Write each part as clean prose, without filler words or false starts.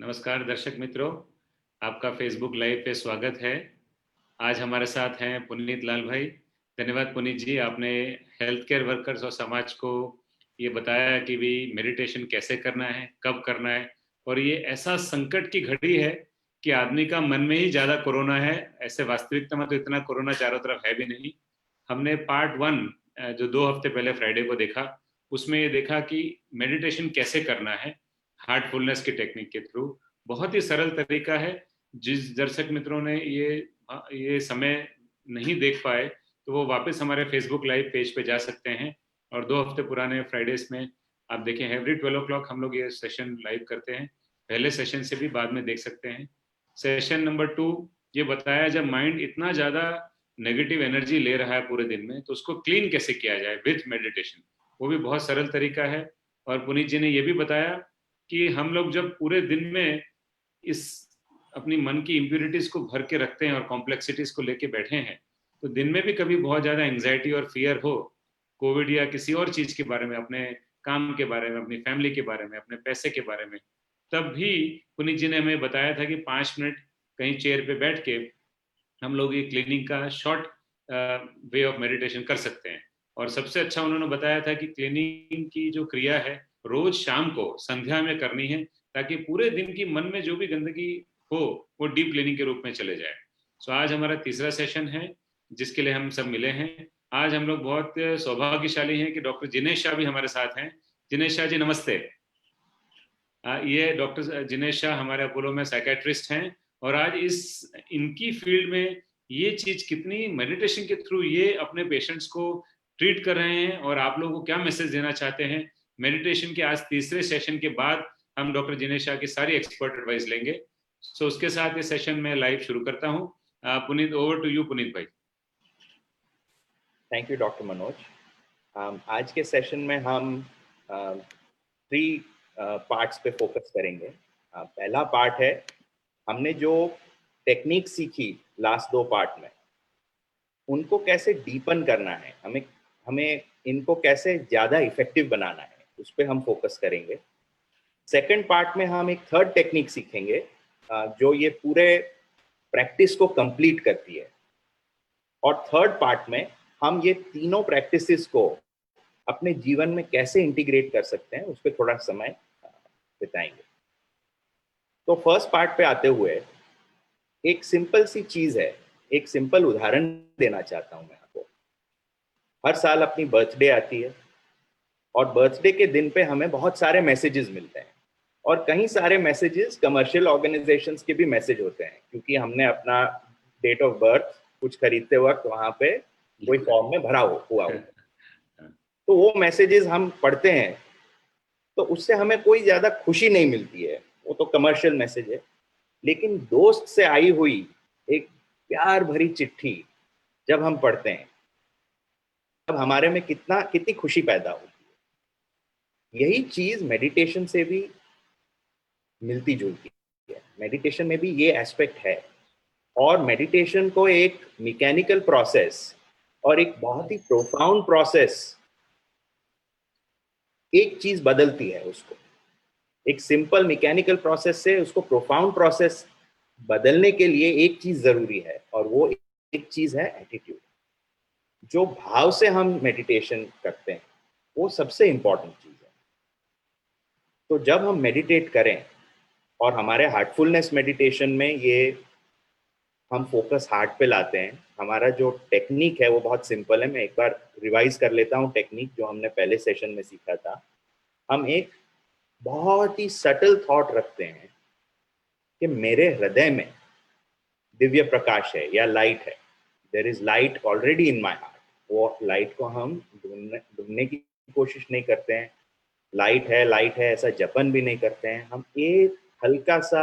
नमस्कार दर्शक मित्रों, आपका फेसबुक लाइव पे स्वागत है। आज हमारे साथ हैं पुनीत लाल भाई। धन्यवाद पुनीत जी, आपने हेल्थ केयर वर्कर्स और समाज को ये बताया कि भी मेडिटेशन कैसे करना है, कब करना है। और ये ऐसा संकट की घड़ी है कि आदमी का मन में ही ज़्यादा कोरोना है। ऐसे वास्तविकता में तो इतना कोरोना चारों तरफ है भी नहीं। हमने पार्ट 1 जो 2 हफ्ते पहले फ्राइडे को देखा, उसमें ये देखा कि मेडिटेशन कैसे करना है हार्टफुलनेस की टेक्निक के थ्रू। बहुत ही सरल तरीका है। जिस दर्शक मित्रों ने ये समय नहीं देख पाए तो वो वापस हमारे फेसबुक लाइव पेज पे जा सकते हैं और 2 हफ्ते पुराने फ्राइडेज में आप देखें, एवरी 12 o'clock हम लोग ये सेशन लाइव करते हैं। पहले सेशन से भी बाद में देख सकते हैं। सेशन नंबर 2 ये बताया, जब माइंड इतना ज़्यादा नेगेटिव एनर्जी ले रहा है पूरे दिन में, तो उसको क्लीन कैसे किया जाए विथ मेडिटेशन। वो भी बहुत सरल तरीका है। और पुनीत जी ने ये भी बताया कि हम लोग जब पूरे दिन में इस अपनी मन की इम्प्यूरिटीज को भर के रखते हैं और कॉम्प्लेक्सिटीज को लेके बैठे हैं, तो दिन में भी कभी बहुत ज़्यादा एंग्जाइटी और फियर हो, कोविड या किसी और चीज़ के बारे में, अपने काम के बारे में, अपनी फैमिली के बारे में, अपने पैसे के बारे में, तब भी पुनीत जी ने हमें बताया था कि 5 मिनट कहीं चेयर पे बैठ के हम लोग ये क्लीनिंग का शॉर्ट वे ऑफ मेडिटेशन कर सकते हैं। और सबसे अच्छा उन्होंने बताया था कि क्लीनिंग की जो क्रिया है रोज शाम को संध्या में करनी है, ताकि पूरे दिन की मन में जो भी गंदगी हो वो डीप क्लीनिंग के रूप में चले जाए। सो आज हमारा तीसरा सेशन है जिसके लिए हम सब मिले हैं। आज हम लोग बहुत सौभाग्यशाली हैं कि डॉक्टर जिनेश शाह भी हमारे साथ हैं। जिनेश शाह जी नमस्ते। ये डॉक्टर जिनेश शाह हमारे अपोलो में साइकेट्रिस्ट हैं और आज इनकी फील्ड में ये चीज कितनी, मेडिटेशन के थ्रू ये अपने पेशेंट्स को ट्रीट कर रहे हैं और आप लोगों को क्या मैसेज देना चाहते हैं मेडिटेशन के आज तीसरे सेशन के बाद। हम डॉक्टर जिनेश शाह की सारी एक्सपर्ट एडवाइस लेंगे। सो उसके साथ ये सेशन में लाइव शुरू करता हूँ। Puneet, over to you Puneet भाई। Thank you doctor Manoj. आज के सेशन में हम 3 पार्ट्स पे फोकस करेंगे। पहला पार्ट है, हमने जो टेक्निक सीखी लास्ट 2 पार्ट में, उनको कैसे डीपन करना है, हमें हमें इनको कैसे ज़्यादा इफेक्टिव बनाना है, उस पर हम फोकस करेंगे। सेकंड पार्ट में हम एक थर्ड टेक्निक सीखेंगे जो ये पूरे प्रैक्टिस को कंप्लीट करती है। और थर्ड पार्ट में हम ये तीनों प्रैक्टिसेस को अपने जीवन में कैसे इंटीग्रेट कर सकते हैं, उस पर थोड़ा समय बिताएंगे। तो फर्स्ट पार्ट पे आते हुए एक सिंपल सी चीज है, एक सिंपल उदाहरण देना चाहता हूं मैं आपको। हर साल अपनी बर्थडे आती है और बर्थडे के दिन पे हमें बहुत सारे मैसेजेस मिलते हैं और कई सारे मैसेजेस कमर्शियल ऑर्गेनाइजेशंस के भी मैसेज होते हैं, क्योंकि हमने अपना डेट ऑफ बर्थ कुछ खरीदते वक्त वहां पे कोई फॉर्म में भरा हुआ होता है। तो वो मैसेजेस हम पढ़ते हैं तो उससे हमें कोई ज्यादा खुशी नहीं मिलती है, वो तो कमर्शियल मैसेज है। लेकिन दोस्त से आई हुई एक प्यार भरी चिट्ठी जब हम पढ़ते हैं, तब हमारे में कितनी खुशी पैदा होती है। यही चीज मेडिटेशन से भी मिलती जुलती है। मेडिटेशन में भी ये एस्पेक्ट है और मेडिटेशन को एक मैकेनिकल प्रोसेस और एक बहुत ही प्रोफाउंड प्रोसेस, एक चीज बदलती है उसको। एक सिंपल मैकेनिकल प्रोसेस से उसको प्रोफाउंड प्रोसेस बदलने के लिए एक चीज जरूरी है और वो एक चीज है एटीट्यूड। जो भाव से हम मेडिटेशन करते हैं वो सबसे इंपॉर्टेंट चीज है। तो जब हम मेडिटेट करें, और हमारे हार्टफुलनेस मेडिटेशन में ये हम फोकस हार्ट पे लाते हैं। हमारा जो टेक्निक है वो बहुत सिंपल है। मैं एक बार रिवाइज कर लेता हूँ टेक्निक जो हमने पहले सेशन में सीखा था। हम एक बहुत ही सटल थॉट रखते हैं कि मेरे हृदय में दिव्य प्रकाश है या लाइट है। There is light already in my heart. वो लाइट को हम ढूंढने की कोशिश नहीं करते हैं। लाइट है ऐसा जपन भी नहीं करते हैं। हम एक हल्का सा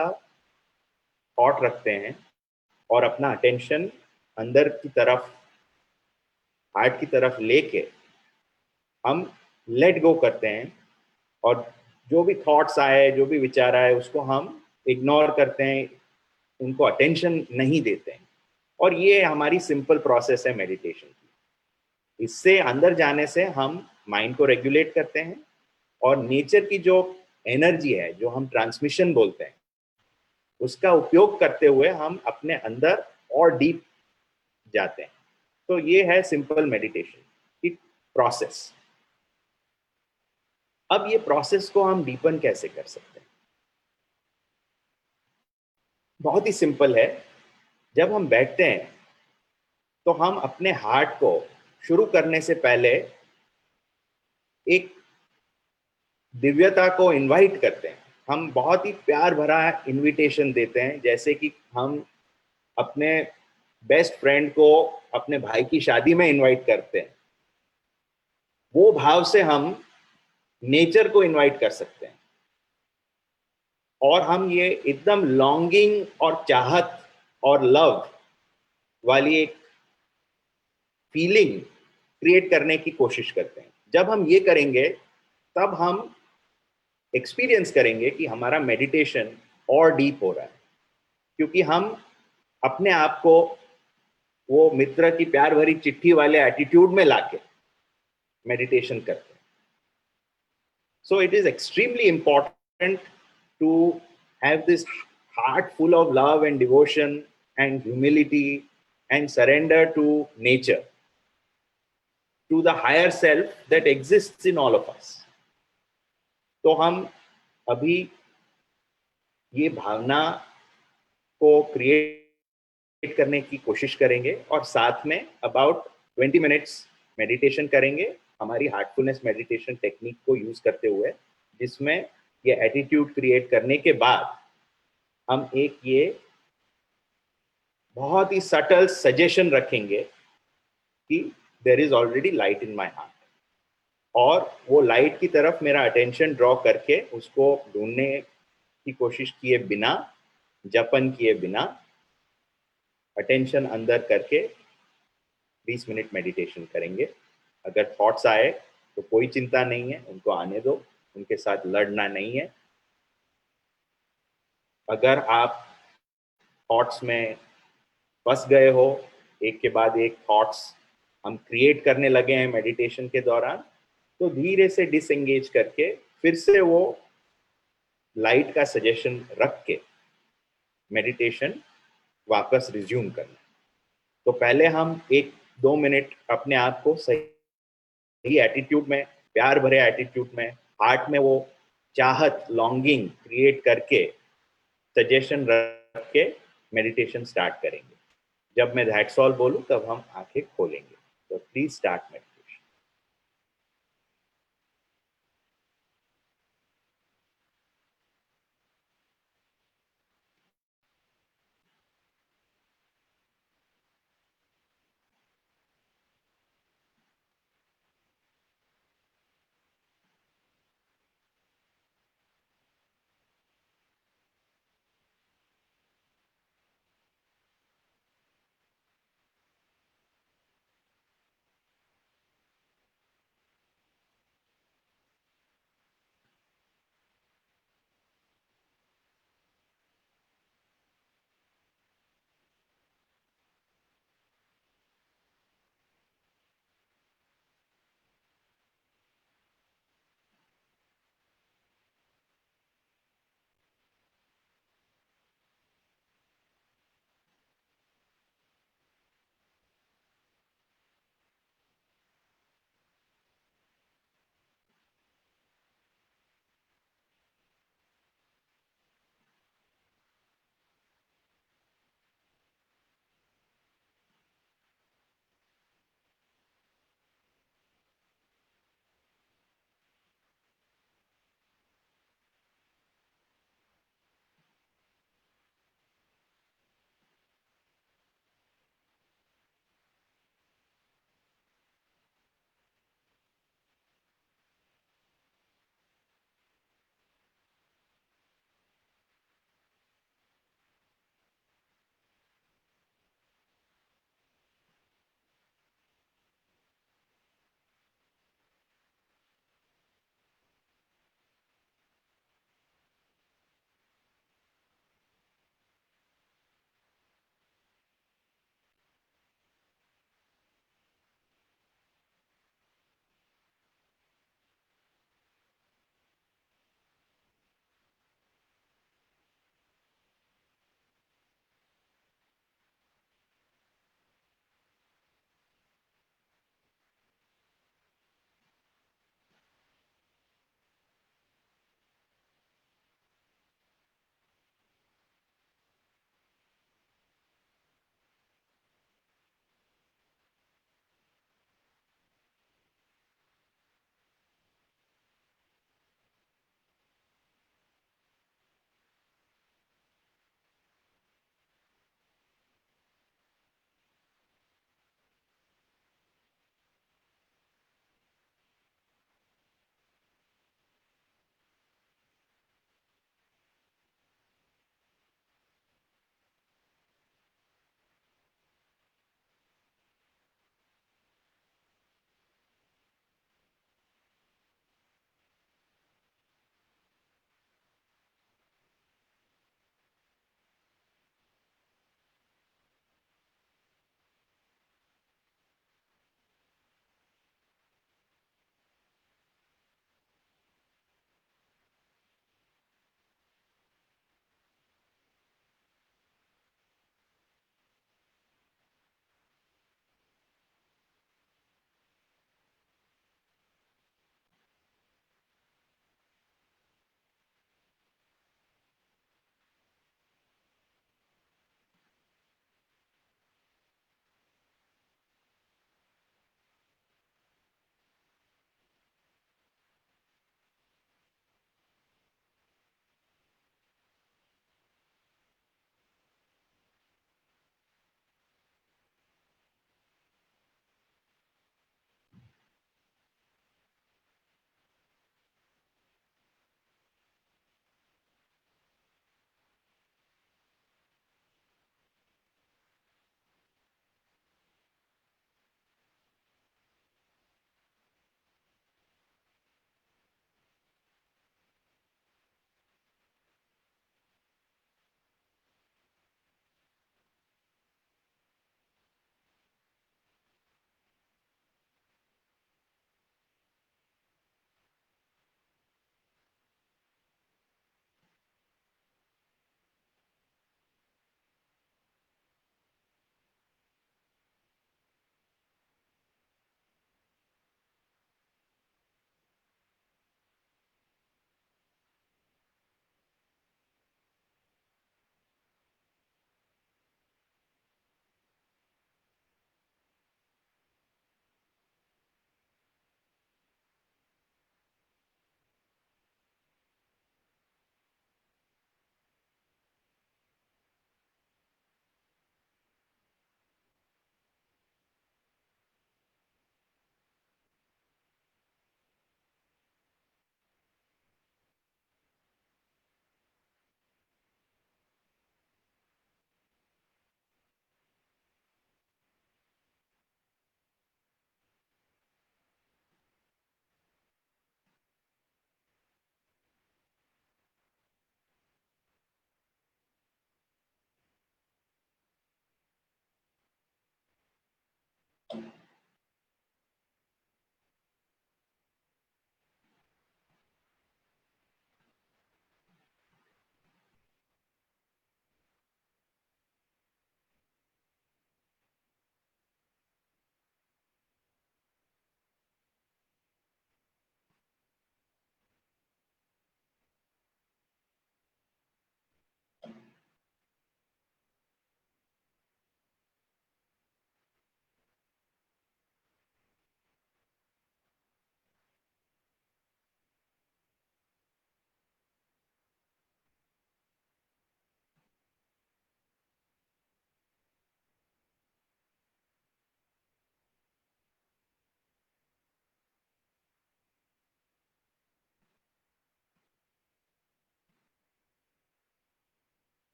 थॉट रखते हैं और अपना अटेंशन अंदर की तरफ, हार्ट की तरफ लेके हम लेट गो करते हैं और जो भी थॉट्स आए, जो भी विचार आए, उसको हम इग्नोर करते हैं, उनको अटेंशन नहीं देते हैं। और ये हमारी सिंपल प्रोसेस है मेडिटेशन की। इससे अंदर जाने से हम माइंड को रेगुलेट करते हैं और नेचर की जो एनर्जी है, जो हम ट्रांसमिशन बोलते हैं, उसका उपयोग करते हुए हम अपने अंदर और डीप जाते हैं। तो ये है सिंपल मेडिटेशन की प्रोसेस। अब ये प्रोसेस को हम डीपन कैसे कर सकते हैं? बहुत ही सिंपल है। जब हम बैठते हैं तो हम अपने हार्ट को शुरू करने से पहले एक दिव्यता को इनवाइट करते हैं। हम बहुत ही प्यार भरा इनविटेशन देते हैं, जैसे कि हम अपने बेस्ट फ्रेंड को अपने भाई की शादी में इनवाइट करते हैं। वो भाव से हम नेचर को इनवाइट कर सकते हैं और हम ये एकदम लॉन्गिंग और चाहत और लव वाली एक फीलिंग क्रिएट करने की कोशिश करते हैं। जब हम ये करेंगे तब हम एक्सपीरियंस करेंगे कि हमारा मेडिटेशन और डीप हो रहा है, क्योंकि हम अपने आप को वो मित्र की प्यार भरी चिट्ठी वाले एटीट्यूड में लाके मेडिटेशन करते हैं। So it is extremely important to have this heart full of love and devotion and humility and surrender to nature, to the higher self that exists in all of us. तो हम अभी ये भावना को create करने की कोशिश करेंगे और साथ में अबाउट 20 मिनट्स मेडिटेशन करेंगे, हमारी हार्टफुलनेस मेडिटेशन टेक्निक को यूज करते हुए, जिसमें ये एटीट्यूड क्रिएट करने के बाद हम एक ये बहुत ही सटल सजेशन रखेंगे कि there is already light in my heart, और वो लाइट की तरफ मेरा अटेंशन ड्रॉ करके उसको ढूंढने की कोशिश किए बिना, जपन किए बिना, अटेंशन अंदर करके 20 मिनट मेडिटेशन करेंगे। अगर थॉट्स आए तो कोई चिंता नहीं है, उनको आने दो, उनके साथ लड़ना नहीं है। अगर आप थॉट्स में फंस गए हो, एक के बाद एक थॉट्स हम क्रिएट करने लगे हैं मेडिटेशन के दौरान, तो धीरे से डिसएंगेज करके फिर से वो लाइट का सजेशन रख के मेडिटेशन वापस रिज्यूम करना। तो पहले हम 1-2 मिनट अपने आप को सही एटीट्यूड में, प्यार भरे एटीट्यूड में, हार्ट में वो चाहत, लॉन्गिंग क्रिएट करके सजेशन रख के मेडिटेशन स्टार्ट करेंगे। जब मैं दैट्स ऑल बोलूं तब हम आंखें खोलेंगे। तो please start meditation.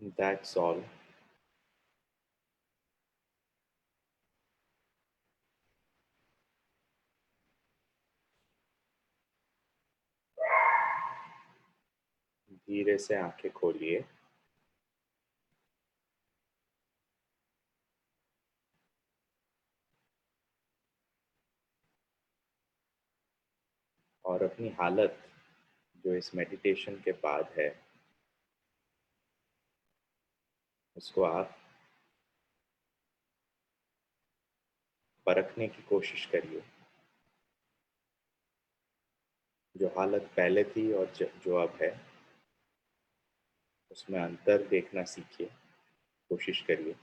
That's all. धीरे से आंखें खोलिए। और अपनी हालत जो इस मेडिटेशन के बाद है उसको आप परखने की कोशिश करिए। जो हालत पहले थी और जो अब है उसमें अंतर देखना सीखिए, कोशिश करिए।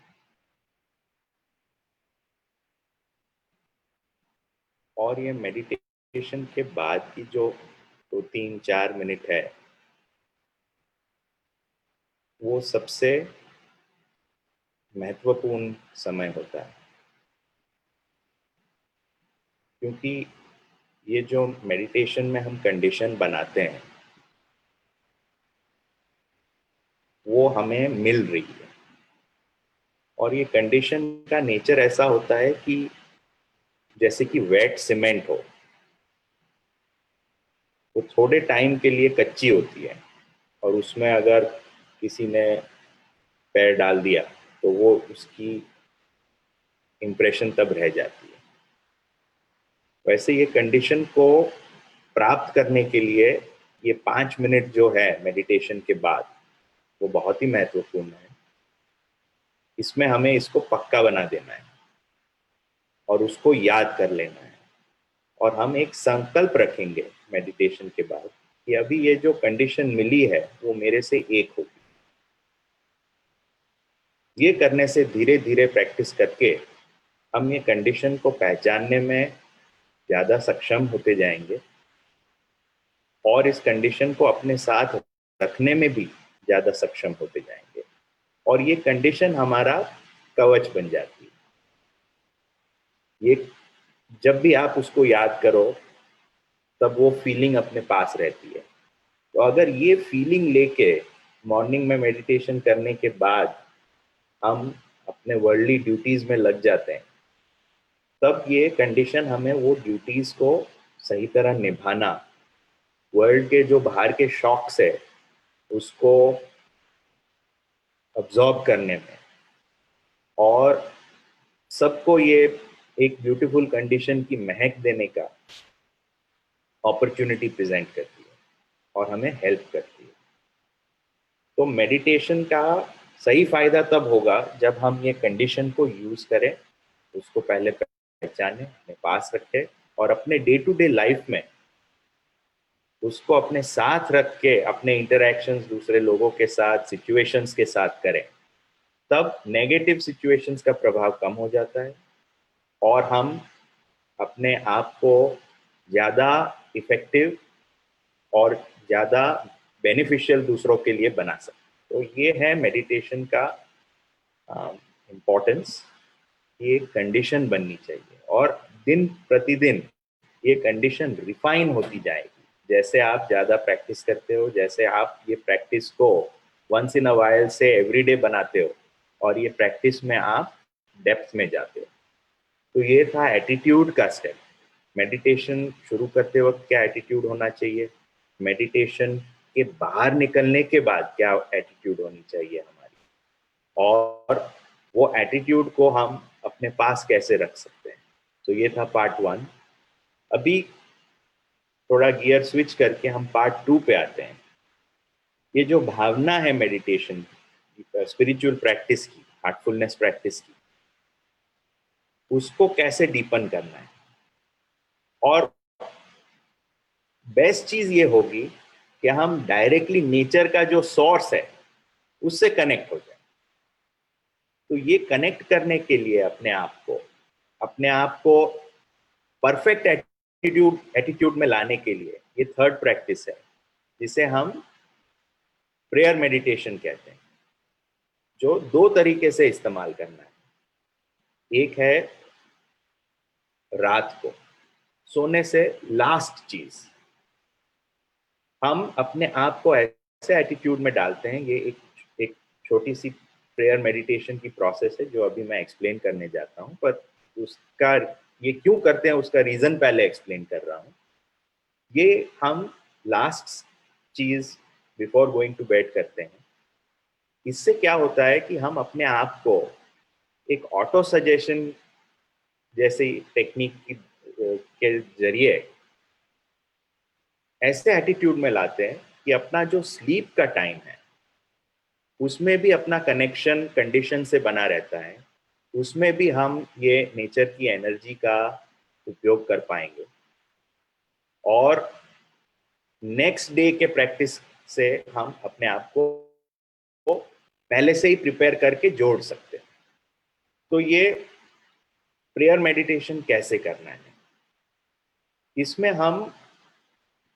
और ये मेडिटेशन के बाद की जो 2-3-4 मिनट है वो सबसे महत्वपूर्ण समय होता है, क्योंकि ये जो मेडिटेशन में हम कंडीशन बनाते हैं वो हमें मिल रही है। और ये कंडीशन का नेचर ऐसा होता है कि जैसे कि वेट सीमेंट हो, वो थोड़े टाइम के लिए कच्ची होती है और उसमें अगर किसी ने पैर डाल दिया तो वो उसकी इम्प्रेशन तब रह जाती है। वैसे ये कंडीशन को प्राप्त करने के लिए ये 5 मिनट जो है मेडिटेशन के बाद वो बहुत ही महत्वपूर्ण है। इसमें हमें इसको पक्का बना देना है और उसको याद कर लेना है। और हम एक संकल्प रखेंगे मेडिटेशन के बाद कि अभी ये जो कंडीशन मिली है वो मेरे से एक होगी। ये करने से धीरे धीरे प्रैक्टिस करके हम ये कंडीशन को पहचानने में ज़्यादा सक्षम होते जाएंगे और इस कंडीशन को अपने साथ रखने में भी ज़्यादा सक्षम होते जाएंगे। और ये कंडीशन हमारा कवच बन जाती है। ये जब भी आप उसको याद करो तब वो फीलिंग अपने पास रहती है। तो अगर ये फीलिंग लेके मॉर्निंग में मेडिटेशन करने के बाद हम अपने वर्ल्डली ड्यूटीज में लग जाते हैं तब ये कंडीशन हमें वो ड्यूटीज को सही तरह निभाना, वर्ल्ड के जो बाहर के शॉक्स है उसको अब्जॉर्ब करने में और सबको ये एक ब्यूटीफुल कंडीशन की महक देने का अपॉर्चुनिटी प्रेजेंट करती है और हमें हेल्प करती है। तो मेडिटेशन का सही फायदा तब होगा जब हम ये कंडीशन को यूज करें, उसको पहले पहचाने, अपने पास रखें और अपने डे टू डे लाइफ में उसको अपने साथ रख के अपने इंटरैक्शंस दूसरे लोगों के साथ, सिचुएशंस के साथ करें। तब नेगेटिव सिचुएशंस का प्रभाव कम हो जाता है और हम अपने आप को ज़्यादा इफेक्टिव और ज़्यादा बेनिफिशियल दूसरों के लिए बना सकते। तो ये है मेडिटेशन का इम्पोर्टेंस। ये कंडीशन बननी चाहिए और दिन प्रतिदिन ये कंडीशन रिफाइन होती जाएगी। जैसे आप ज़्यादा प्रैक्टिस करते हो, जैसे आप ये प्रैक्टिस को वंस इन अ वाइल से एवरीडे बनाते हो और ये प्रैक्टिस में आप डेप्थ में जाते हो। तो ये था एटीट्यूड का स्टेप। मेडिटेशन शुरू करते वक्त क्या एटीट्यूड होना चाहिए, मेडिटेशन के बाहर निकलने के बाद क्या एटीट्यूड होनी चाहिए हमारी, और वो एटीट्यूड को हम अपने पास कैसे रख सकते हैं। तो ये था पार्ट 1। अभी थोड़ा गियर स्विच करके हम पार्ट 2 पे आते हैं। ये जो भावना है मेडिटेशन स्पिरिचुअल प्रैक्टिस की, हार्टफुलनेस प्रैक्टिस की, उसको कैसे डीपन करना है। और बेस्ट चीज ये होगी कि हम डायरेक्टली नेचर का जो सोर्स है उससे कनेक्ट हो जाए। तो ये कनेक्ट करने के लिए अपने आप को परफेक्ट एटीट्यूड में लाने के लिए ये थर्ड प्रैक्टिस है जिसे हम प्रेयर मेडिटेशन कहते हैं, जो 2 तरीके से इस्तेमाल करना है। एक है रात को सोने से लास्ट चीज हम अपने आप को ऐसे एटीट्यूड में डालते हैं। ये एक छोटी सी प्रेयर मेडिटेशन की प्रोसेस है जो अभी मैं एक्सप्लेन करने जाता हूँ, पर उसका ये क्यों करते हैं उसका रीजन पहले एक्सप्लेन कर रहा हूँ। ये हम लास्ट चीज बिफोर गोइंग टू बेड करते हैं। इससे क्या होता है कि हम अपने आप को एक ऑटो सजेशन जैसे टेक्निक के जरिए ऐसे एटीट्यूड में लाते हैं कि अपना जो स्लीप का टाइम है उसमें भी अपना कनेक्शन कंडीशन से बना रहता है, उसमें भी हम ये नेचर की एनर्जी का उपयोग कर पाएंगे और नेक्स्ट डे के प्रैक्टिस से हम अपने आप को पहले से ही प्रिपेयर करके जोड़ सकते हैं। तो ये प्रेयर मेडिटेशन कैसे करना है, इसमें हम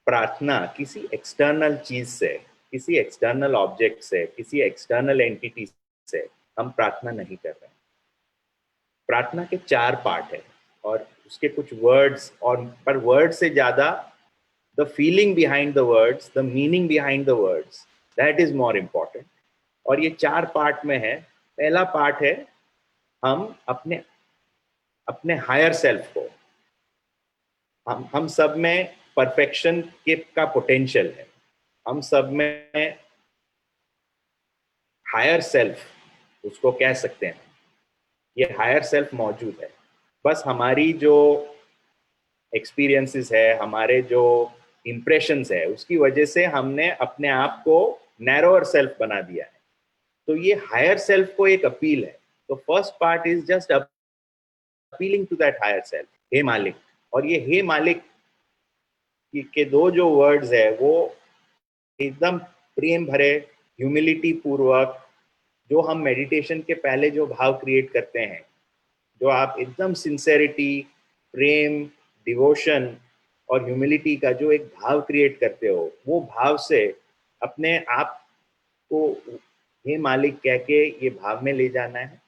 प्रार्थना किसी एक्सटर्नल चीज से, किसी एक्सटर्नल ऑब्जेक्ट से, किसी एक्सटर्नल एंटिटी से हम प्रार्थना नहीं कर रहे हैं। प्रार्थना के 4 पार्ट है और उसके कुछ वर्ड्स, और पर वर्ड से ज्यादा the feeling behind the words, the meaning behind the words, that is more important. और ये 4 पार्ट में है। पहला पार्ट है हम अपने अपने हायर सेल्फ को, हम सब में परफेक्शन के का पोटेंशियल है, हम सब में हायर सेल्फ उसको कह सकते हैं, ये हायर सेल्फ मौजूद है। बस हमारी जो एक्सपीरियंसेस है, हमारे जो इम्प्रेशंस है, उसकी वजह से हमने अपने आप को नैरोअर सेल्फ बना दिया है। तो ये हायर सेल्फ को एक अपील है। तो first part is just appealing to that higher self, हे मालिक। और ये हे मालिक के 2 जो वर्ड्स है वो एकदम प्रेम भरे, ह्यूमिलिटी पूर्वक, जो हम मेडिटेशन के पहले जो भाव क्रिएट करते हैं, जो आप एकदम सिंसेरिटी, प्रेम, डिवोशन और ह्यूमिलिटी का जो एक भाव क्रिएट करते हो, वो भाव से अपने आप को हे मालिक कह के ये भाव में ले जाना है।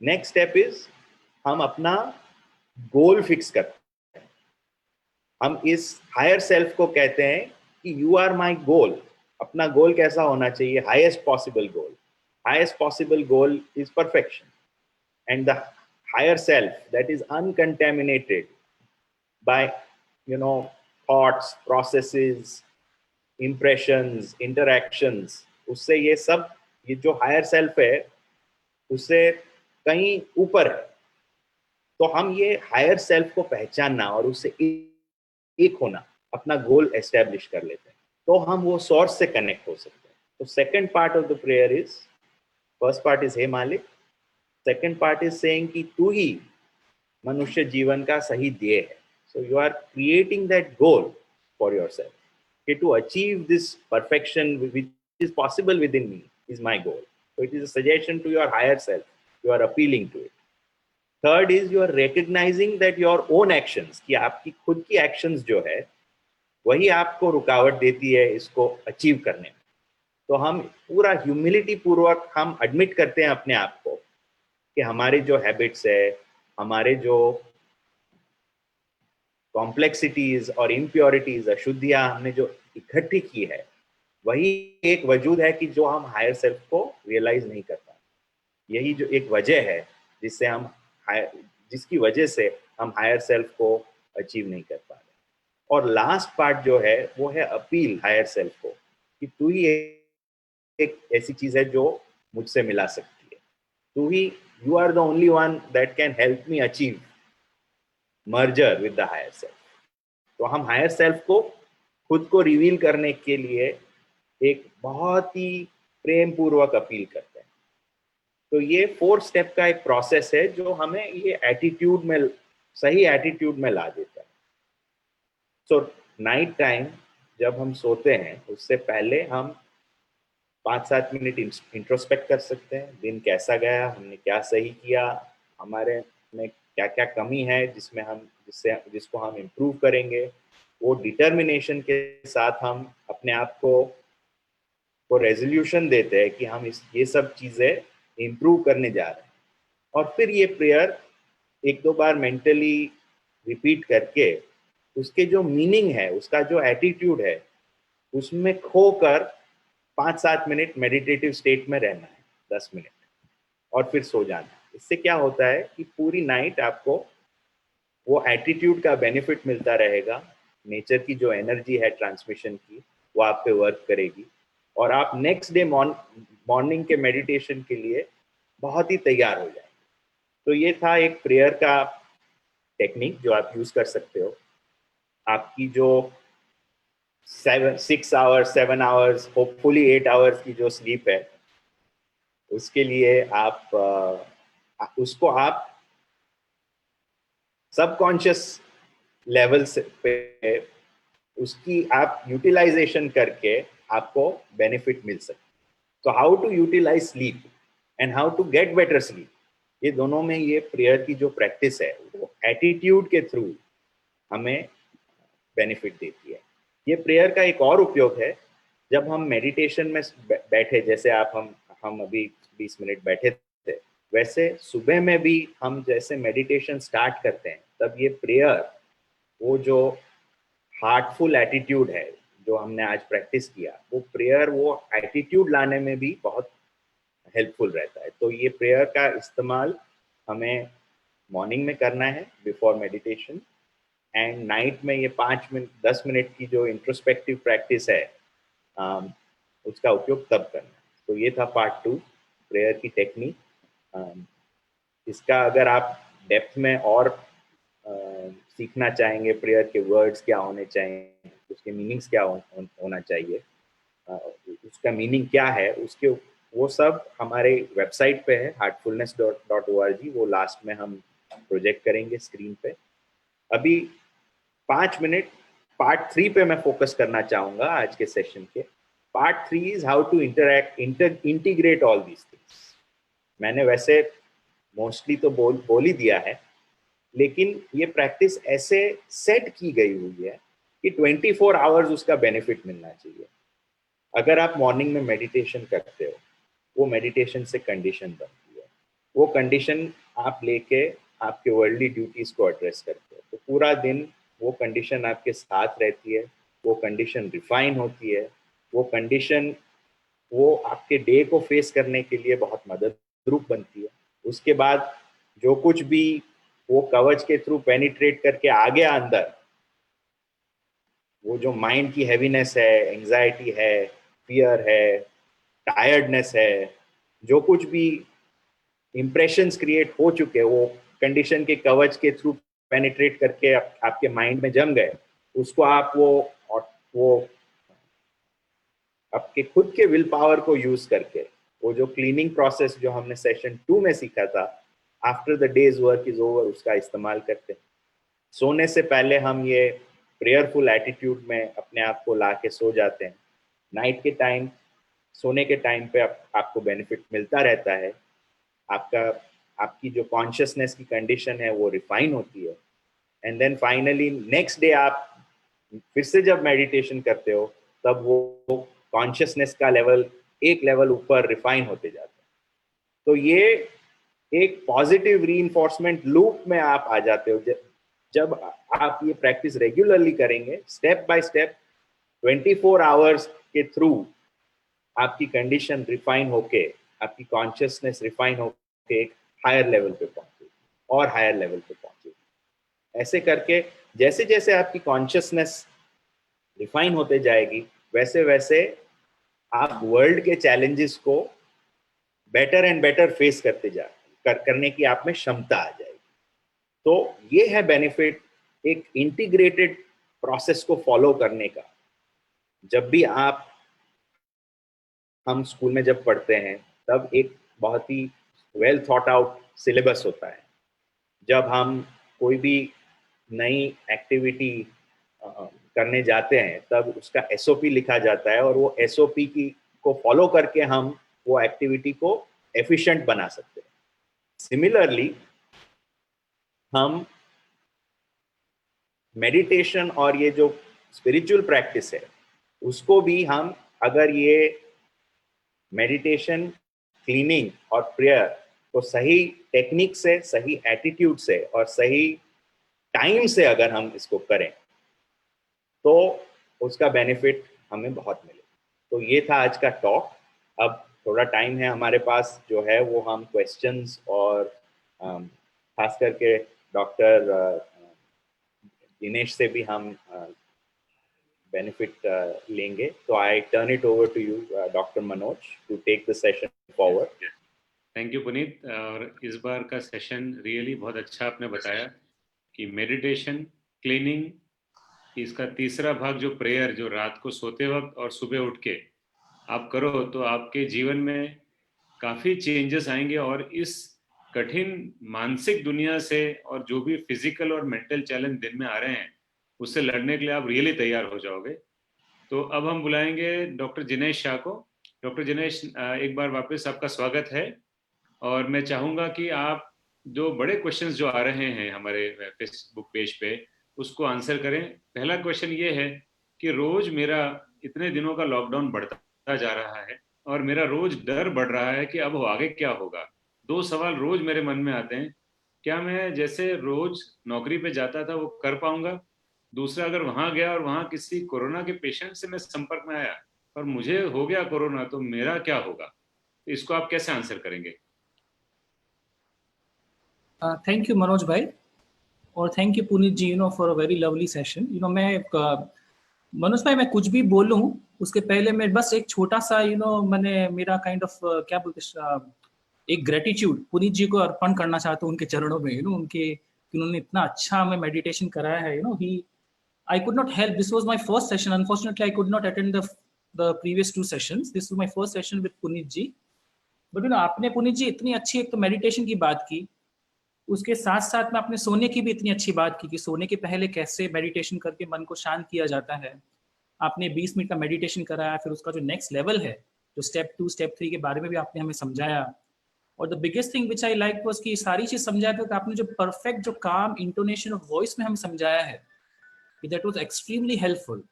नेक्स्ट स्टेप इज हम अपना गोल फिक्स करते हैं। हम इस हायर सेल्फ को कहते हैं कि यू आर माई गोल। अपना गोल कैसा होना चाहिए? Highest possible goal. Highest possible goal is perfection, and the higher self that is uncontaminated by thoughts, processes, impressions, interactions, उससे ये सब, ये जो हायर सेल्फ है उससे कहीं ऊपर है। तो हम ये हायर सेल्फ को पहचानना और उससे एक होना, अपना गोल एस्टेब्लिश कर लेते हैं, तो हम वो सोर्स से कनेक्ट हो सकते हैं। तो second part of the prayer is, first part is हे मालिक, सेकंड पार्ट इज सेइंग कि तू ही मनुष्य जीवन का सही ध्येय है। So you are creating that goal for yourself कि to achieve this perfection which is possible within me is my goal. So it is a suggestion to your higher self, you are appealing to it. Third is you are recognising that your own actions, कि आपकी खुद की actions जो है वही आपको रुकावट देती है इसको अचीव करने में। तो हम पूरा ह्यूमिलिटी पूर्वक हम एडमिट करते हैं अपने आप को कि हमारे जो हैबिट्स है, हमारे जो कॉम्प्लेक्सिटीज और इम्प्योरिटीज, अशुद्धियां हमने जो इकट्ठी की है, वही एक वजूद है कि जो हम हायर सेल्फ को रियलाइज नहीं कर पाते। यही जो एक वजह है जिससे हम जिसकी वजह से हम हायर सेल्फ को अचीव नहीं कर पा रहे। और लास्ट पार्ट जो है वो है अपील हायर सेल्फ को कि तू ही एक ऐसी चीज है जो मुझसे मिला सकती है, तू ही, you are the only one that can help me achieve merger with the higher self। तो हम हायर सेल्फ को खुद को रिवील करने के लिए एक बहुत ही प्रेम पूर्वक अपील करते हैं। तो ये 4 स्टेप का एक प्रोसेस है जो हमें ये एटीट्यूड में, सही एटीट्यूड में ला देता है। सो नाइट टाइम जब हम सोते हैं उससे पहले हम 5-7 मिनट इंट्रोस्पेक्ट कर सकते हैं। दिन कैसा गया, हमने क्या सही किया, हमारे में क्या क्या कमी है जिसको हम इम्प्रूव करेंगे। वो डिटर्मिनेशन के साथ हम अपने आप को रेजोल्यूशन देते हैं कि हम ये सब चीज़ें इम्प्रूव करने जा रहे हैं। और फिर ये प्रेयर 1-2 बार मेंटली रिपीट करके उसके जो मीनिंग है, उसका जो एटीट्यूड है, उसमें खोकर 5-7 मिनट मेडिटेटिव स्टेट में रहना है, 10 मिनट, और फिर सो जाना है। इससे क्या होता है कि पूरी नाइट आपको वो एटीट्यूड का बेनिफिट मिलता रहेगा, नेचर की जो एनर्जी है ट्रांसमिशन की वो आप पे वर्क करेगी, और आप नेक्स्ट डे मॉर्निंग के मेडिटेशन के लिए बहुत ही तैयार हो जाएंगे। तो ये था एक प्रेयर का टेक्निक जो आप यूज कर सकते हो। आपकी जो 6 आवर्स 7 आवर्स होपफुली 8 आवर्स की जो स्लीप है, उसके लिए आप उसको आप सबकॉन्शियस लेवल से पे उसकी आप यूटिलाइजेशन करके आपको बेनिफिट मिल सकते। तो how to utilize sleep and how to get better sleep, ये दोनों में ये प्रेयर की जो प्रैक्टिस है वो एटीट्यूड के थ्रू हमें बेनिफिट देती है। ये प्रेयर का एक और उपयोग है, जब हम मेडिटेशन में बैठे, जैसे हम अभी 20 मिनट बैठे थे, वैसे सुबह में भी हम जैसे मेडिटेशन स्टार्ट करते हैं, तब ये प्रेयर, वो जो हार्टफुल एटीट्यूड है जो हमने आज प्रैक्टिस किया, वो प्रेयर वो एटीट्यूड लाने में भी बहुत हेल्पफुल रहता है। तो ये प्रेयर का इस्तेमाल हमें मॉर्निंग में करना है बिफोर मेडिटेशन, एंड नाइट में ये 5 मिनट 10 मिनट की जो इंट्रोस्पेक्टिव प्रैक्टिस है, उसका उपयोग तब करना है। तो ये था पार्ट 2, प्रेयर की टेक्निक। इसका अगर आप डेप्थ में और सीखना चाहेंगे, प्रेयर के वर्ड्स क्या होने चाहिए, उसके मीनिंग्स क्या होना चाहिए, उसका मीनिंग क्या है, उसके वो सब हमारे वेबसाइट पे है heartfulness.org। वो लास्ट में हम प्रोजेक्ट करेंगे स्क्रीन पे। अभी 5 मिनट पार्ट 3 पे मैं फोकस करना चाहूंगा आज के सेशन के। Part 3 is how to integrate all these things. मैंने वैसे मोस्टली तो बोल ही दिया है, लेकिन ये प्रैक्टिस ऐसे सेट की गई हुई है कि 24 आवर्स उसका बेनिफिट मिलना चाहिए। अगर आप मॉर्निंग में मेडिटेशन करते हो, वो मेडिटेशन से कंडीशन बनती है, वो कंडीशन आप लेके आपके वर्ल्डली ड्यूटीज को एड्रेस करते हो, तो पूरा दिन वो कंडीशन आपके साथ रहती है, वो कंडीशन रिफाइन होती है, वो कंडीशन वो आपके डे को फेस करने के लिए बहुत मददरूप बनती है। उसके बाद जो कुछ भी वो कवच के थ्रू पेनिट्रेट करके आ गया अंदर, वो जो माइंड की हैवीनेस है, एंजाइटी है, फियर है, टायर्डनेस है, जो कुछ भी इंप्रेशंस क्रिएट हो चुके, वो कंडीशन के कवच के थ्रू पेनिट्रेट करके आपके माइंड में जम गए, उसको आप वो आपके खुद के विल पावर को यूज करके, वो जो क्लीनिंग प्रोसेस जो हमने सेशन 2 में सीखा था, after the days work is over, उसका इस्तेमाल करते हैं। सोने से पहले हम ये प्रेयरफुल एटीट्यूड में अपने आप को ला के सो जाते हैं। नाइट के टाइम, सोने के टाइम पे आपको बेनिफिट मिलता रहता है। आपकी जो कॉन्शियसनेस की कंडीशन है वो रिफाइन होती है, and then finally next day आप फिर से जब मेडिटेशन करते हो, तब वो कॉन्शियसनेस का लेवल एक लेवल ऊपर रिफाइन होते जाता है। तो ये एक पॉजिटिव रीइंफोर्समेंट लूप में आप आ जाते हो। जब आप ये प्रैक्टिस रेगुलरली करेंगे, स्टेप बाय स्टेप 24 आवर्स के थ्रू आपकी कंडीशन रिफाइन होके, आपकी कॉन्शियसनेस रिफाइन होके एक हायर लेवल पे पहुंचेगी और हायर लेवल पे पहुंचेगी। ऐसे करके जैसे जैसे आपकी कॉन्शियसनेस रिफाइन होते जाएगी, वैसे वैसे आप वर्ल्ड के चैलेंजेस को बेटर एंड बेटर फेस करने की आप में क्षमता आ जाएगी। तो ये है बेनिफिट एक इंटीग्रेटेड प्रोसेस को फॉलो करने का। जब भी हम स्कूल में जब पढ़ते हैं, तब एक बहुत ही वेल थॉट आउट सिलेबस होता है। जब हम कोई भी नई एक्टिविटी करने जाते हैं, तब उसका एसओपी लिखा जाता है, और वो एसओपी को फॉलो करके हम वो एक्टिविटी को एफिशिएंट बना सकते हैं। सिमिलरली हम मेडिटेशन और ये जो स्पिरिचुअल प्रैक्टिस है, उसको भी हम अगर ये मेडिटेशन, क्लीनिंग और प्रेयर को सही टेक्निक से, सही एटीट्यूड से और सही टाइम से अगर हम इसको करें, तो उसका बेनिफिट हमें बहुत मिलेगा। तो ये था आज का टॉक। अब थोड़ा टाइम है हमारे पास जो है वो हम क्वेश्चंस और खास करके डॉक्टर दिनेश से भी हम बेनिफिट लेंगे। तो I turn it over to you doctor Manoj to take the session forward. Thank you Puneet. और इस बार का सेशन रियली बहुत अच्छा आपने बताया कि मेडिटेशन, क्लीनिंग, इसका तीसरा भाग जो प्रेयर, जो रात को सोते वक्त और सुबह उठ के आप करो तो आपके जीवन में काफ़ी चेंजेस आएंगे और इस कठिन मानसिक दुनिया से और जो भी फिजिकल और मेंटल चैलेंज दिन में आ रहे हैं उससे लड़ने के लिए आप रियली तैयार हो जाओगे। तो अब हम बुलाएंगे डॉक्टर जिनेश शाह को। डॉक्टर जिनेश, एक बार वापस आपका स्वागत है और मैं चाहूँगा कि आप जो बड़े क्वेश्चंस जो आ रहे हैं हमारे फेसबुक पेज पे उसको आंसर करें। पहला क्वेश्चन ये है कि रोज मेरा इतने दिनों का लॉकडाउन बढ़ता जा रहा है और मेरा रोज डर बढ़ रहा है कि अब आगे क्या होगा। दो सवाल रोज मेरे मन में आते हैं, क्या मैं जैसे रोज नौकरी पे जाता था वो कर पाऊंगा? दूसरा, अगर वहां गया और वहां किसी कोरोना के पेशेंट से मैं संपर्क में आया और मुझे हो गया कोरोना तो मेरा क्या होगा? इसको आप कैसे आंसर करेंगे? थैंक यू मनोज भाई और thank you Puneet ji for a very lovely session. मैं मनोज भाई मैं कुछ भी बोलूं उसके पहले मैं बस एक छोटा सा मैंने मेरा काइंड ऑफ क्या बोलते एक ग्रेटिट्यूड पुनीत जी को अर्पण करना चाहता हूँ उनके चरणों में। उनके उन्होंने इतना अच्छा हमें मेडिटेशन कराया है। ही I could not help. This was my first session. Unfortunately, I could not attend the previous two sessions. This was my first session with Puneet ji. But आपने पुनीत जी इतनी अच्छी एक तो मेडिटेशन की बात की, उसके साथ साथ में आपने सोने की भी इतनी अच्छी बात की कि सोने के पहले कैसे मेडिटेशन करके मन को शांत किया जाता है। आपने 20 मिनट का मेडिटेशन कराया, फिर उसका जो नेक्स्ट लेवल है, जो स्टेप 2 स्टेप 3 के बारे में भी आपने हमें समझाया। और the biggest thing which I like was कि सारी चीज समझाया था, आपने जो परफेक्ट जो काम इंटोनेशन ऑफ वॉइस में हमें समझाया है, that was extremely helpful.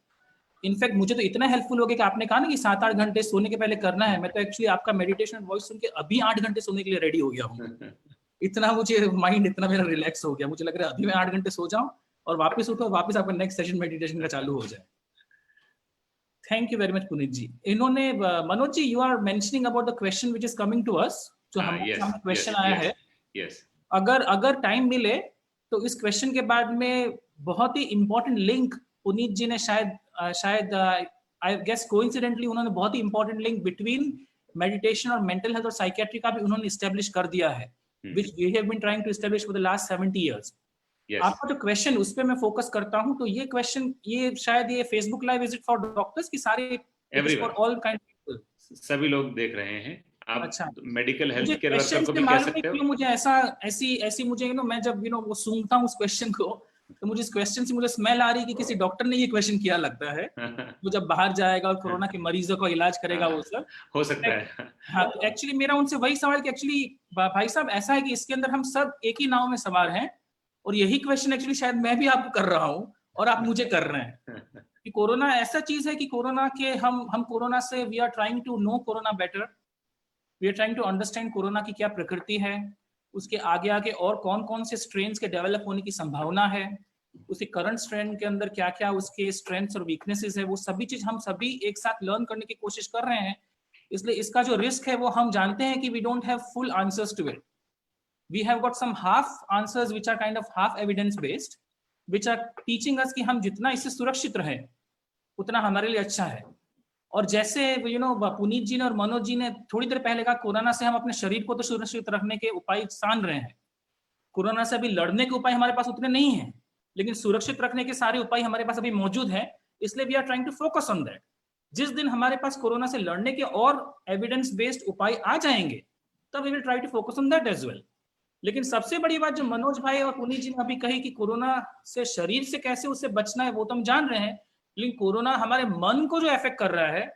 In fact मुझे तो इतना हेल्पफुल हो गया कि आपने कहा ना कि 7-8 घंटे सोने के पहले करना है, मैं तो एक्चुअली आपका मेडिटेशन वॉइस सुन के अभी 8 घंटे सोने के लिए रेडी हो गया हूँ। इतना मुझे माइंड इतना मेरा रिलैक्स हो गया, मुझे लग रहा है अभी मैं 8 घंटे सो जाऊं और वापस उठो, वापस आपका नेक्स्ट सेशन मेडिटेशन का चालू हो जाए। Thank you very much Puneet ji. इन्होंने Manoj ji, you are mentioning about the question which is coming to us, जो हमारे सामने क्वेश्चन आया है। अगर टाइम मिले तो इस क्वेश्चन के बाद में बहुत ही इंपॉर्टेंट लिंक पुनीत जी ने शायद आई गेस कोइंसिडेंटली उन्होंने बहुत ही इंपॉर्टेंट लिंक बिटवीन मेडिटेशन और मेंटल हेल्थ और साइकियाट्री का भी उन्होंने एस्टेब्लिश कर दिया है, which we have been trying to establish for the last 70 years. Yes. आपका जो क्वेश्चन उस पे मैं फोकस करता हूं, तो ये क्वेश्चन ये शायद ये Facebook live is it for doctors की सारे फॉर ऑल काइंड पीपल, सभी लोग देख रहे हैं। आप अच्छा, मेडिकल हेल्थ केयर वर्कर को भी कह सकते हो। मुझे ऐसी मुझे मैं जब वो सूंघता हूं उस क्वेश्चन को, तो मुझे इस क्वेश्चन से मुझे स्मेल आ रही है कि किसी डॉक्टर ने ये क्वेश्चन किया लगता है। वो जब बाहर जाएगा और कोरोना के मरीजों का इलाज करेगा वो सब हो सकता है। हाँ, तो एक्चुअली मेरा उनसे वही सवाल कि एक्चुअली भाई साहब ऐसा है कि इसके अंदर हम सब एक ही नाव में सवार हैं, और यही क्वेश्चन एक्चुअली शायद मैं भी आपको कर रहा हूँ और आप मुझे कर रहे हैं कि कोरोना ऐसा चीज है कि कोरोना के हम कोरोना से we are trying to know corona better, we are trying to understand corona की क्या प्रकृति है, उसके आगे आगे और कौन कौन से स्ट्रेन्स के डेवलप होने की संभावना है, उसके करंट स्ट्रेन के अंदर क्या क्या उसके स्ट्रेंथ्स और वीकनेसेस है, वो सभी चीज हम सभी एक साथ लर्न करने की कोशिश कर रहे हैं। इसलिए इसका जो रिस्क है वो हम जानते हैं कि we don't have full answers to it, we have got some half answers which are kind of half evidence based, which are teaching us कि हम जितना इससे सुरक्षित रहें उतना हमारे लिए अच्छा है। और जैसे पुनीत जी ने और मनोज जी ने थोड़ी देर पहले कहा, कोरोना से हम अपने शरीर को तो सुरक्षित रखने के उपाय सान रहे हैं, कोरोना से अभी लड़ने के उपाय हमारे पास उतने नहीं है, लेकिन सुरक्षित रखने के सारे उपाय हमारे पास अभी मौजूद हैं। इसलिए we are trying to focus on that. जिस दिन हमारे पास कोरोना से लड़ने के और एविडेंस बेस्ड उपाय आ जाएंगे तब we will try to focus on that as well. लेकिन सबसे बड़ी बात जो मनोज भाई और पुनीत जी ने अभी कही कि कोरोना से शरीर से कैसे उससे बचना है वो तो हम जान रहे हैं, लेकिन कोरोना हमारे मन को जो इफेक्ट कर रहा है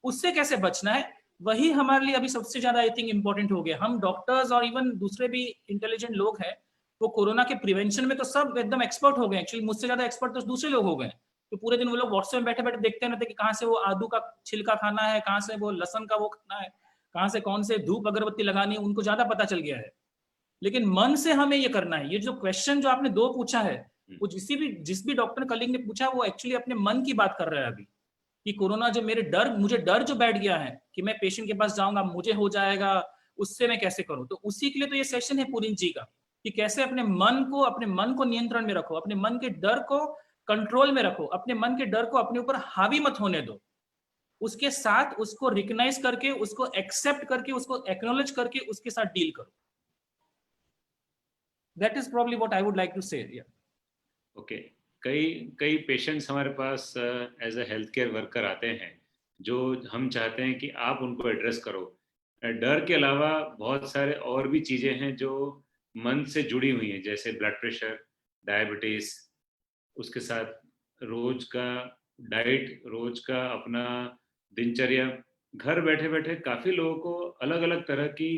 उससे कैसे बचना है, वही हमारे लिए अभी सबसे ज्यादा आई थिंक इंपॉर्टेंट हो गया। हम डॉक्टर्स और इवन दूसरे भी इंटेलिजेंट लोग हैं, वो कोरोना के प्रिवेंशन में तो सब एकदम एक्सपर्ट हो गए, एक्चुअली मुझसे ज्यादा एक्सपर्ट तो दूसरे लोग हो गए। तो पूरे दिन वो लोग व्हाट्सएप में बैठे बैठे देखते रहते कि कहाँ से वो आदू का छिलका खाना है, कहाँ से वो लहसन का वो खाना है, कहाँ से कौन से धूप अगरबत्ती लगानी है, उनको ज्यादा पता चल गया है। लेकिन मन से हमें ये करना है। ये जो क्वेश्चन जो आपने 2 पूछा है, वो जिस भी डॉक्टर कलीग ने पूछा वो एक्चुअली अपने मन की बात कर रहा है अभी, कि कोरोना जो मुझे डर जो बैठ गया है कि मैं पेशेंट के पास जाऊंगा, मुझे हो जाएगा, उससे मैं कैसे करूं। तो उसी के लिए तो ये सेशन है पुनीत जी का, कि कैसे अपने मन को नियंत्रण में रखो, अपने मन के डर को कंट्रोल में रखो, अपने मन के डर को अपने ऊपर हावी मत होने दो, उसके साथ उसको रिकग्नाइज करके, उसको एक्सेप्ट करके, उसको एक्नॉलेज करके उसके साथ डील करो। That is probably what I would like to say. Okay, कई कई पेशेंट्स हमारे पास as a health care worker आते हैं जो हम चाहते हैं कि आप उनको एड्रेस करो। डर के अलावा बहुत सारे और भी चीज़ें हैं जो मन से जुड़ी हुई हैं, जैसे ब्लड प्रेशर, डायबिटीज़, उसके साथ रोज का डाइट, रोज का अपना दिनचर्या। घर बैठे बैठे काफ़ी लोगों को अलग अलग तरह की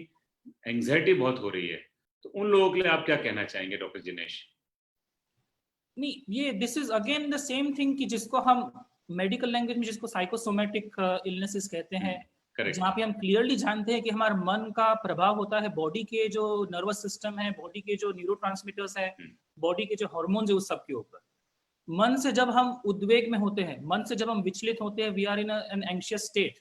एंग्जाइटी बहुत हो रही है, तो उन लोगों के लिए आप क्या कहना चाहेंगे डॉक्टर जिनेश? नहीं, ये this is again the same thing कि जिसको हम मेडिकल लैंग्वेज में जिसको साइकोसोमेटिक इलनेसेस कहते हैं, जहाँ पे हम क्लियरली जानते हैं कि हमारे मन का प्रभाव होता है बॉडी के जो नर्वस सिस्टम है, बॉडी के जो न्यूरोट्रांसमीटर्स है, बॉडी के जो हार्मोन्स है, उस सब के ऊपर। मन से जब हम उद्वेग में होते हैं, मन से जब हम विचलित होते हैं, we are in an anxious state,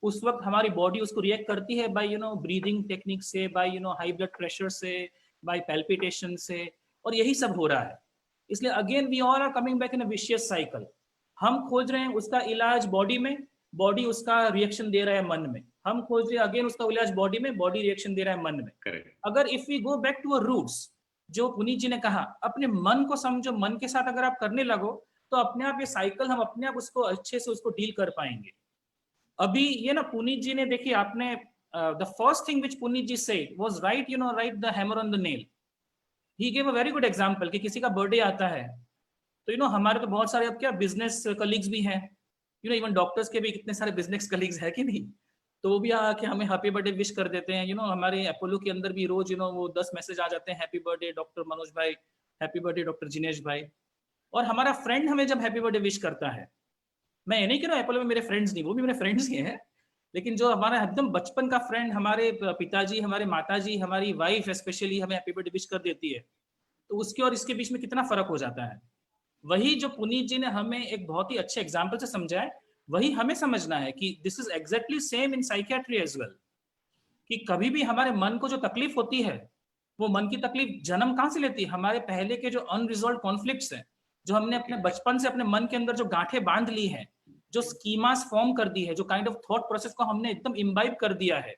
उस वक्त हमारी बॉडी उसको रिएक्ट करती है बाय ब्रीदिंग टेक्निक से, बाय हाई ब्लड प्रेशर से, बाय पैल्पिटेशन से, और यही सब हो रहा है। इसलिए again we all are coming back in a vicious cycle. हम खोज रहे हैं उसका इलाज बॉडी में, बॉडी उसका रिएक्शन दे रहा है मन में, हम खोज रहे हैं अगेन उसका इलाज बॉडी में, बॉडी रिएक्शन दे रहा है मन में। Correct. अगर if we go back to a roots, जो पुनीत जी ने कहा, अपने मन को समझो, मन के साथ अगर आप करने लगो तो अपने आप ये साइकिल, हम अपने आप उसको अच्छे से उसको डील कर पाएंगे। अभी ये ना पुनीत जी ने, देखिए आपने the first thing which Puneet ji said was right, right the hammer on the nail. He gave a very good example कि किसी का बर्थडे आता है तो हमारे तो बहुत सारे अब क्या बिजनेस कलीग्स भी हैं, इवन डॉक्टर्स के भी कितने सारे बिजनेस कलीग्स है कि नहीं, तो वो भी आके हमें हैप्पी बर्थडे विश कर देते हैं। हमारे अपोलो के अंदर भी रोज वो 10 मैसेज आ जाते हैं, हैप्पी बर्थडे डॉक्टर मनोज भाई, हैप्पी बर्थडे डॉक्टर जिनेश भाई। और हमारा फ्रेंड हमें जब हैप्पी बर्थडे विश करता है, मैं ये नहीं कह रहा अपोलो में मेरे फ्रेंड्स नहीं, वो भी मेरे फ्रेंड्स ही हैं, लेकिन जो हमारा एकदम बचपन का फ्रेंड, हमारे पिताजी, हमारे माताजी, हमारी वाइफ स्पेशली हमें हैप्पी बर्थडे विश कर देती है, तो उसके और इसके बीच में कितना फर्क हो जाता है। वही जो पुनीत जी ने हमें एक बहुत ही अच्छे एग्जाम्पल से समझाया, वही हमें समझना है कि this is exactly same in psychiatry as well, कि कभी भी हमारे मन को जो तकलीफ होती है, वो मन की तकलीफ जन्म कहाँ से लेती है? हमारे पहले के जो अनरिजॉल्व कॉन्फ्लिक्ट्स हैं, जो हमने अपने बचपन से अपने मन के अंदर जो गांठें बांध ली हैं, जो स्कीमास फॉर्म कर दी है, जो काइंड ऑफ थॉट प्रोसेस को हमने एकदम इम्बाइब कर दिया है,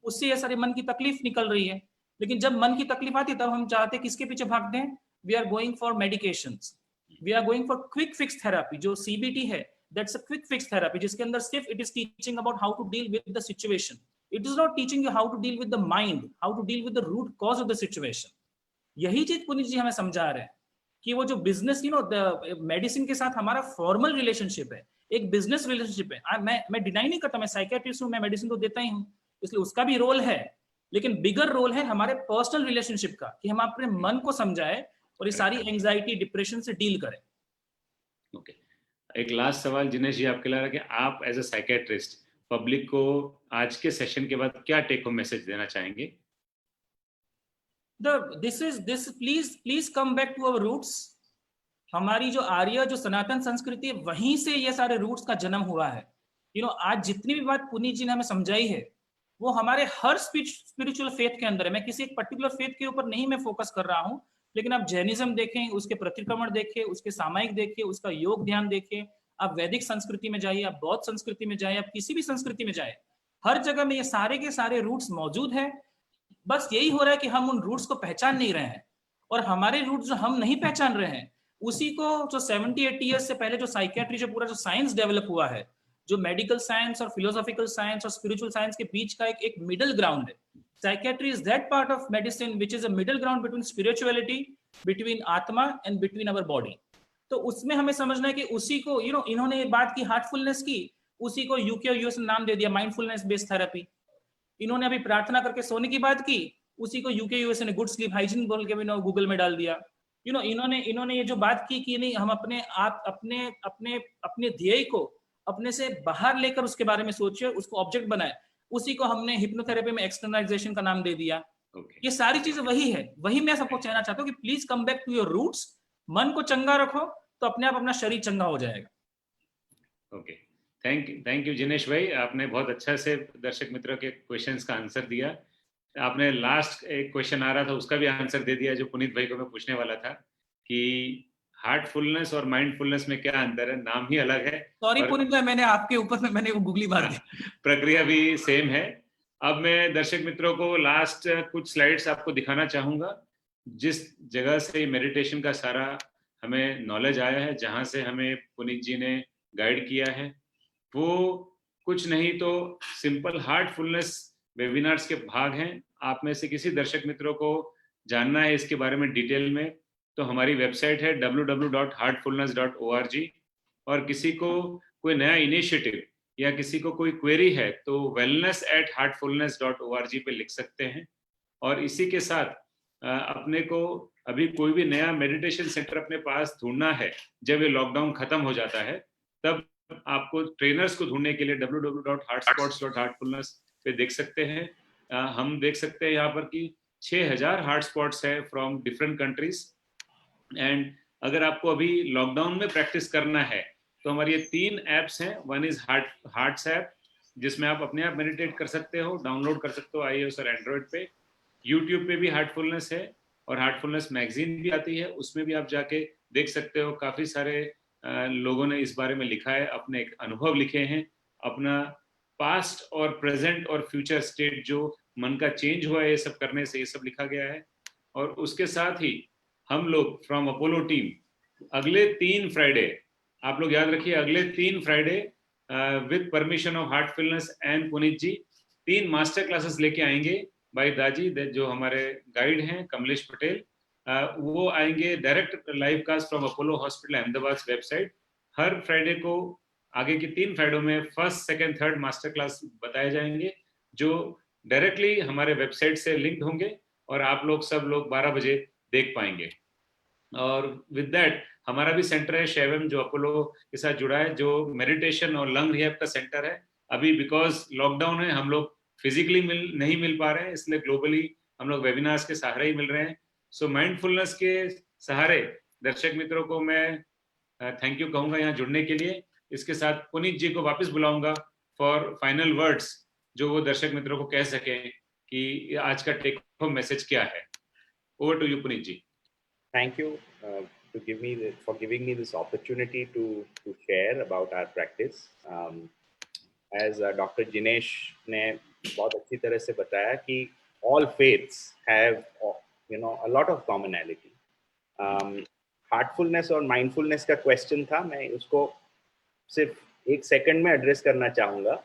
उससे ये सारी मन की तकलीफ निकल रही है। लेकिन जब मन की तकलीफ आती है तब हम चाहते हैं किसके पीछे भागते हैं? We are going for medications, we are going for quick fix therapy. जो सीबीटी है, that's a quick fix therapy, जिसके अंदर सिर्फ it is teaching about how to deal with the situation, it is not teaching you how to deal with the mind, how to deal with the root cause of the situation. यही चीज पुनीत जी हमें समझा रहे हैं कि वो जो business, medicine के साथ हमारा फॉर्मल रिलेशनशिप है, एक बिजनेस रिलेशनशिप है। मैं डिनाई नहीं करता, मैं साइकियाट्रिस्ट हूँ, मैं मेडिसिन तो देता ही हूँ, इसलिए उसका भी रोल है, लेकिन बिगर रोल है हमारे पर्सनल रिलेशनशिप का, कि हम अपने मन को समझाए और ये सारी एंजाइटी, डिप्रेशन से डील करें। ओके, एक लास्ट सवाल जिनेश जी आपके लिए, कि आप एज अ साइकियाट्रिस्ट पब्लिक को आज के सेशन के बाद क्या टेक होम मैसेज देना चाहेंगे? Please come back to our roots. हमारी जो आर्य, जो सनातन संस्कृति है, वहीं से ये सारे रूट्स का जन्म हुआ है। आज जितनी भी बात पुनीत जी ने हमें समझाई है, वो हमारे हर स्पिरिचुअल फेथ के अंदर है। मैं किसी एक पर्टिकुलर फेथ के ऊपर नहीं मैं फोकस कर रहा हूँ, लेकिन आप जैनिज्म देखें, उसके प्रतिक्रमण देखें, उसके सामायिक देखें, उसका योग ध्यान देखें, आप वैदिक संस्कृति में जाइए, आप बौद्ध संस्कृति में जाइए, आप किसी भी संस्कृति में जाए, हर जगह में ये सारे के सारे रूट्स मौजूद है। बस यही हो रहा है कि हम उन रूट्स को पहचान नहीं रहे हैं, और हमारे रूट्स जो हम नहीं पहचान रहे हैं, उसी को जो 70-80 ईयर्स से पहले जो साइकियाट्री, जो पूरा जो साइंस डेवलप हुआ है, जो मेडिकल साइंस और फिलोसॉफिकल साइंस और स्पिरिचुअल साइंस के बीच का एक मिडिल ग्राउंड है। Psychiatry is that part of medicine which is a middle ground between spirituality, between आत्मा एंड बिटवीन अवर बॉडी। तो उसमें हमें समझना है कि उसी को इन्होंने ये बात की हार्टफुलनेस की, उसी को यूके और यूएस ने नाम दे दिया माइंडफुलनेस बेस्ड थेरेपी। इन्होंने अभी प्रार्थना करके सोने की बात की, उसी को यूके यूएस ने गुड स्लीप हाइजीन बोल के गूगल में डाल दिया। इन्होंने ये जो बात की कि नहीं, हम अपने आप अपने ध्येय को अपने से बाहर लेकर उसके बारे में सोचिए, उसको ऑब्जेक्ट बनाए, उसी को हमने हिप्नोथेरेपी में एक्सटर्नलाइजेशन का नाम दे दिया। ये सारी चीजें वही है, वही मैं सबको कहना चाहता हूँ कि please come back to your roots. मन को चंगा रखो तो अपने आप अपना शरीर चंगा हो जाएगा। ओके, थैंक यू जिनेश भाई, आपने बहुत अच्छा से दर्शक मित्रों के क्वेश्चंस का आंसर दिया। आपने लास्ट एक क्वेश्चन आ रहा था उसका भी आंसर दे दिया, जो पुनीत भाई को मैं पूछने वाला था कि हार्टफुलनेस और माइंडफुलनेस में क्या अंतर है। नाम ही अलग है सॉरी और पुनीत भाई, मैंने आपके ऊपर में मैंने वो गूगली बात दी। प्रक्रिया भी सेम है। अब मैं दर्शक मित्रों को लास्ट कुछ स्लाइड्स आपको दिखाना चाहूंगा, जिस जगह से मेडिटेशन का सारा हमें नॉलेज आया है, जहां से हमें पुनीत जी ने गाइड किया है, वो कुछ नहीं तो सिंपल हार्टफुलनेस वेबिनार्स के भाग हैं। आप में से किसी दर्शक मित्रों को जानना है इसके बारे में डिटेल में, तो हमारी वेबसाइट है www.heartfulness.org। और किसी को कोई नया इनिशिएटिव या किसी को कोई क्वेरी है तो wellness@heartfulness.org पे लिख सकते हैं। और इसी के साथ अपने को अभी कोई भी नया मेडिटेशन सेंटर अपने पास ढूंढना है, जब ये लॉकडाउन खत्म हो जाता है, तब आपको ट्रेनर्स को ढूंढने के लिए www.heartspots.heartfulness पे देख सकते हैं। हम देख सकते हैं यहाँ पर कि 6000 हार्ट स्पॉट्स है फ्रॉम डिफरेंट कंट्रीज। एंड अगर आपको अभी लॉकडाउन में प्रैक्टिस करना है तो हमारी ये 3 ऐप्स हैं। वन इज हार्ट्स ऐप, जिसमें आप अपने आप मेडिटेट कर सकते हो, डाउनलोड कर सकते हो iOS और एंड्रॉइड पे। यूट्यूब पे भी हार्टफुलनेस है और हार्टफुलनेस मैगजीन भी आती है, उसमें भी आप जाके देख सकते हो। काफ़ी सारे लोगों ने इस बारे में लिखा है, अपने अनुभव लिखे हैं, अपना पास्ट और प्रेजेंट और फ्यूचर स्टेट जो मन का चेंज हुआ है ये सब करने से, ये सब लिखा गया है। और उसके साथ ही हम लोग फ्रॉम अपोलो टीम अगले 3 फ्राइडे, आप लोग याद रखिए, अगले 3 Friday with permission of Heartfulness and Puneet ji 3 master classes लेके आएंगे भाई दाजी, जो हमारे गाइड हैं कमलेश पटेल। वो आएंगे direct live cast from Apollo hospital Ahmedabad website. हर फ्राइडे को आगे की 3 फ्राइडे में first second third master class बताए जाएंगे, जो डायरेक्टली हमारे वेबसाइट से लिंक्ड होंगे और आप लोग सब लोग 12 बजे देख पाएंगे। और विद दैट हमारा भी सेंटर है शैवम, जो अपोलो के साथ जुड़ा है, जो मेडिटेशन और लंग रिहैब का सेंटर है। अभी बिकॉज लॉकडाउन है, हम लोग फिजिकली नहीं मिल पा रहे हैं, इसलिए ग्लोबली हम लोग वेबिनार्स के सहारे ही मिल रहे हैं। सो माइंडफुलनेस के सहारे दर्शक मित्रों को मैं थैंक यू कहूंगा यहाँ जुड़ने के लिए। इसके साथ पुनीत जी को वापस बुलाऊंगा फॉर फाइनल वर्ड्स, जो वो दर्शक मित्रों को कह सकें कि आज का टेक होम मैसेज क्या है। Over to you Puneet ji. Thank you for giving me this opportunity to share about our practice. As Dr. Jinesh ने बहुत अच्छी तरह से बताया कि all faiths have a lot of commonality. Heartfulness और mindfulness का question था, मैं उसको सिर्फ 1 सेकंड में एड्रेस करना चाहूँगा।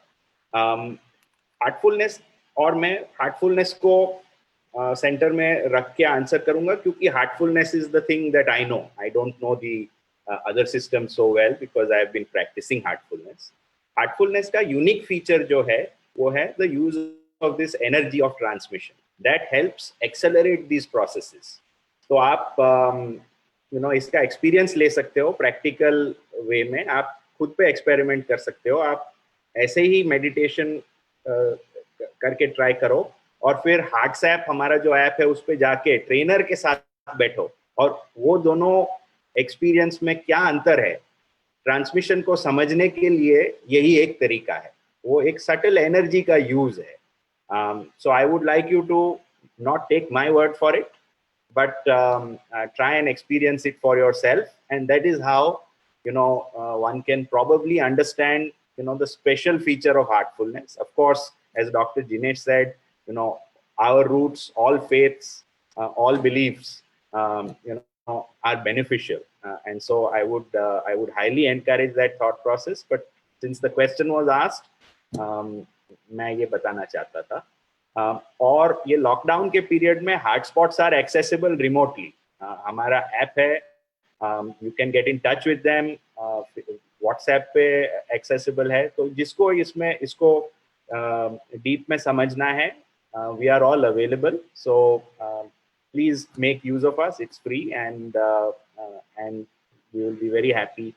हार्टफुलनेस और मैं हार्टफुलनेस को सेंटर में रख के आंसर करूंगा, क्योंकि Heartfulness is the thing that I know. I don't know the other system so well because I have been practising Heartfulness. Heartfulness का यूनिक फीचर जो है वो है the use of this energy of transmission that helps accelerate these processes. तो आप इसका experience ले सकते हो प्रैक्टिकल वे में, आप खुद पे एक्सपेरिमेंट कर सकते हो। आप ऐसे ही मेडिटेशन करके ट्राई करो और फिर हार्ट्स ऐप, हमारा जो ऐप है, उस पे जाके ट्रेनर के साथ बैठो और वो दोनों एक्सपीरियंस में क्या अंतर है ट्रांसमिशन को समझने के लिए, यही एक तरीका है। वो एक सटल एनर्जी का यूज है। So I would like you to not take my word for it, but try and experience it for yourself, and that is how one can probably understand the special feature of heartfulness. Of course, as Dr. Jinesh said, our roots, all faiths, all beliefs are beneficial, and so I would highly encourage that thought process. But since the question was asked, मैं ये बताना चाहता था। और ये lockdown के period में heart spots are accessible remotely. हमारा ऐप है, you can get in touch with them, WhatsApp पे एक्सेसिबल है। तो जिसको इसको डीप में समझना है, we are all available. So please make use of us, it's free, and we will be very happy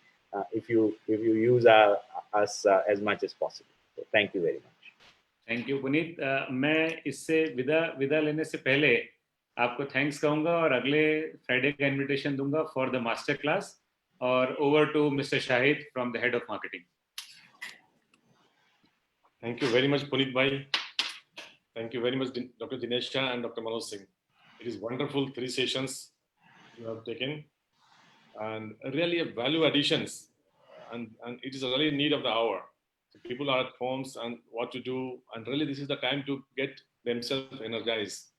if you use us as much as possible. So thank you very much. Thank you Puneet. मैं इससे विदा लेने से पहले आपको thanks कहूंगा और अगले फ्राइडे का इनविटेशन दूंगा फॉर द मास्टर क्लास। और over to mister Shahid from the head of marketing. Thank you very much, Puneet Bhai. Thank you very much, Dr. Dinesh Shah and Dr. Manoj Singh. It is wonderful 3 sessions you have taken, and really value additions, and it is really need of the hour. So people are at homes and what to do, and really this is the time to get themselves energized.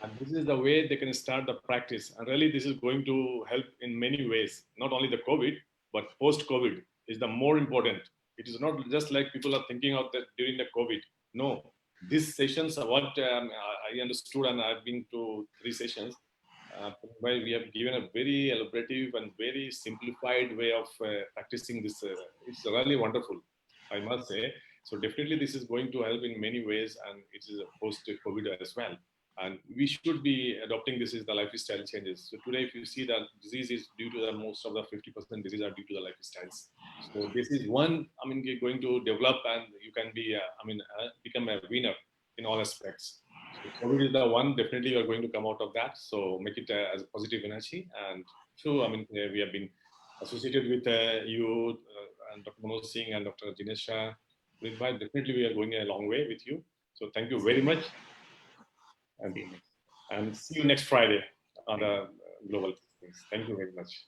And this is the way they can start the practice. And really this is going to help in many ways, not only the COVID, but post-COVID is the more important. It is not just like people are thinking of that during the COVID. No, these sessions are what I understood, and I've been to 3 sessions where we have given a very elaborative and very simplified way of practicing this. It's really wonderful, I must say. So definitely this is going to help in many ways, and it is a post-COVID as well. And we should be adopting this as the lifestyle changes. So today, if you see that disease is due to the most of the 50% disease are due to the lifestyles. So this is one, I mean, you're going to develop, and you can be, become a winner in all aspects. So COVID is the one, definitely you are going to come out of that. So make it as a positive energy. And so, I mean, we have been associated with you and Dr. Manoj Singh and Dr. Dinesh Shah. Definitely we are going a long way with you. So thank you very much. And see you next Friday on the global things. Thank you very much.